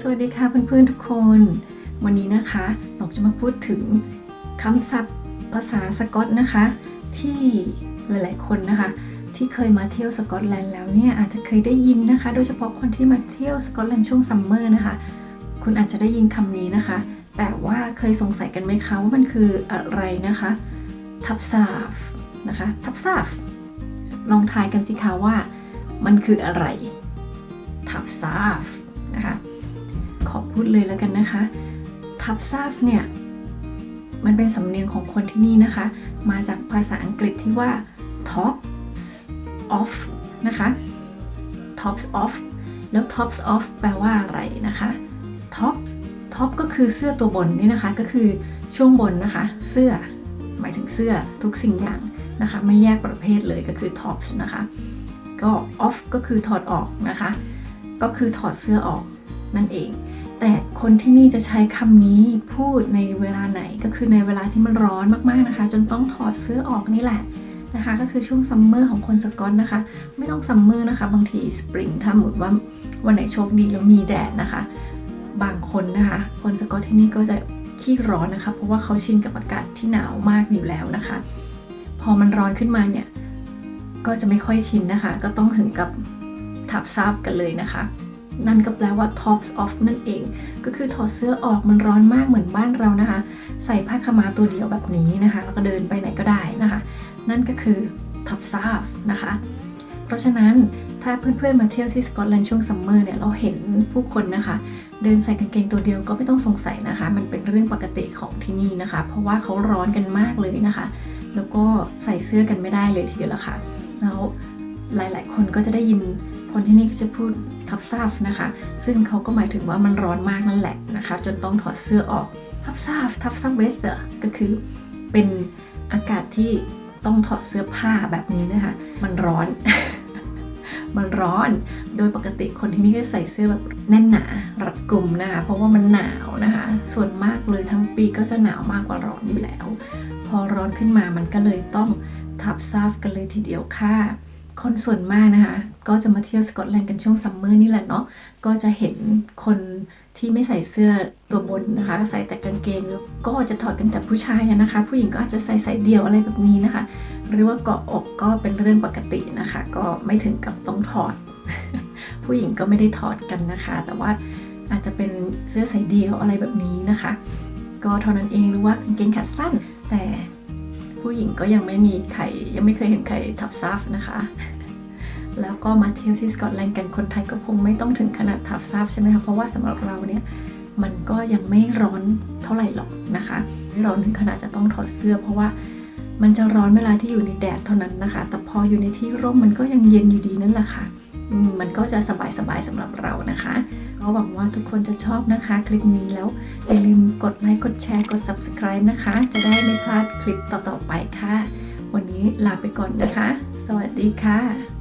สวัสดีค่ะเพื่อนๆทุกคนวันนี้นะคะหนกจะมาพูดถึงคำศัพท์ภาษาสกอตนะคะที่หลายๆคนนะคะที่เคยมาเที่ยวสกอตแลนด์แล้วเนี่ยอาจจะเคยได้ยินนะคะโดยเฉพาะคนที่มาเที่ยวสกอตแลนด์ช่วงซัมเมอร์นะคะคุณอาจจะได้ยินคำนี้นะคะแต่ว่าเคยสงสัยกันไหมคะว่ามันคืออะไรนะคะทับซาฟนะคะทับซาฟลองทายกันสิคะว่ามันคืออะไรทับซาฟนะคะขอพูดเลยแล้วกันนะคะทับซาฟเนี่ยมันเป็นสำเนียงของคนที่นี่นะคะมาจากภาษาอังกฤษที่ว่า tops off นะคะ tops off แล้ว tops off แปลว่าอะไรนะคะ top ก็คือเสื้อตัวบนนี่นะคะก็คือช่วงบนนะคะเสื้อหมายถึงเสื้อทุกสิ่งอย่างนะคะไม่แยกประเภทเลยก็คือ tops นะคะก็ off ก็คือถอดออกนะคะก็คือถอดเสื้อออกนั่นเองแต่คนที่นี่จะใช้คำนี้พูดในเวลาไหนก็คือในเวลาที่มันร้อนมากๆนะคะจนต้องถอดเสื้อออกนี่แหละนะคะก็คือช่วงซัมเมอร์ของคนสกอตนะคะไม่ต้องซัมเมอร์นะคะบางทีสปริงถ้าสมมติว่าวันไหนโชคดีแล้วมีแดดนะคะบางคนนะคะคนสกอตที่นี่ก็จะขี้ร้อนนะคะเพราะว่าเขาชินกับอากาศที่หนาวมากอยู่แล้วนะคะพอมันร้อนขึ้นมาเนี่ยก็จะไม่ค่อยชินนะคะก็ต้องถึงกับทับซับกันเลยนะคะนั่นก็แปลว่า tops off นั่นเองก็คือถอดเสื้อออกมันร้อนมากเหมือนบ้านเรานะคะใส่ผ้าขาวม้าตัวเดียวแบบนี้นะคะแล้วก็เดินไปไหนก็ได้นะคะนั่นก็คือ tops off นะคะเพราะฉะนั้นถ้าเพื่อนๆมาเที่ยวที่สกอตแลนด์ช่วงซัมเมอร์เนี่ยเราเห็นผู้คนนะคะเดินใส่กางเกงตัวเดียวก็ไม่ต้องสงสัยนะคะมันเป็นเรื่องปกติของที่นี่นะคะเพราะว่าเขาร้อนกันมากเลยนะคะแล้วก็ใส่เสื้อกันไม่ได้เลยทีเดียวละค่ะแล้วหลายๆคนก็จะได้ยินคนที่นี่จะพูดทับซาฟนะคะซึ่งเขาก็หมายถึงว่ามันร้อนมากนั่นแหละนะคะจนต้องถอดเสื้อออกทับซาฟเวสเตอร์ก็คือเป็นอากาศที่ต้องถอดเสื้อผ้าแบบนี้นะคะมันร้อน มันร้อนโดยปกติคนที่นี่ก็ใส่เสื้อแบบแน่นหนารัดกุมนะคะเพราะว่ามันหนาวนะคะส่วนมากเลยทั้งปีก็จะหนาวมากกว่าร้อนอยู่แล้วพอร้อนขึ้นมามันก็เลยต้องทับซาฟกันเลยทีเดียวค่ะคนส่วนมากนะคะก็จะมาเที่ยวสกอตแลนด์กันช่วงซัมเมอร์นี่แหละเนาะก็จะเห็นคนที่ไม่ใส่เสื้อตัวบนนะคะใส่แต่กางเกงก็จะถอดกันแต่ผู้ชายนะคะผู้หญิงก็อาจจะใส่เดี่ยวอะไรแบบนี้นะคะหรือว่าเกาะอกก็เป็นเรื่องปกตินะคะก็ไม่ถึงกับต้องถอด ผู้หญิงก็ไม่ได้ถอดกันนะคะแต่ว่าอาจจะเป็นเสื้อใส่เดี่ยวอะไรแบบนี้นะคะก็เท่านั้นเองหรือว่ากางเกงขาสั้นแต่ผู้หญิงก็ยังไม่เคยเห็นใครทับซับนะคะแล้วก็มาเที่ยวที่สกอตแลนด์กันคนไทยก็คงไม่ต้องถึงขนาดทับซับใช่ไหมคะเพราะว่าสำหรับเราเนี่ยมันก็ยังไม่ร้อนเท่าไหร่หรอกนะคะไม่ร้อนถึงขนาดจะต้องถอดเสื้อเพราะว่ามันจะร้อนเวลาที่อยู่ในแดดเท่านั้นนะคะแต่พออยู่ในที่ร่มมันก็ยังเย็นอยู่ดีนั่นแหละค่ะมันก็จะสบายสำหรับเรานะคะก็หวังว่าทุกคนจะชอบนะคะคลิปนี้แล้วอย่าลืมกดไลค์กดแชร์กด Subscribe นะคะจะได้ไม่พลาดคลิปต่อๆไปค่ะวันนี้ลาไปก่อนนะคะสวัสดีค่ะ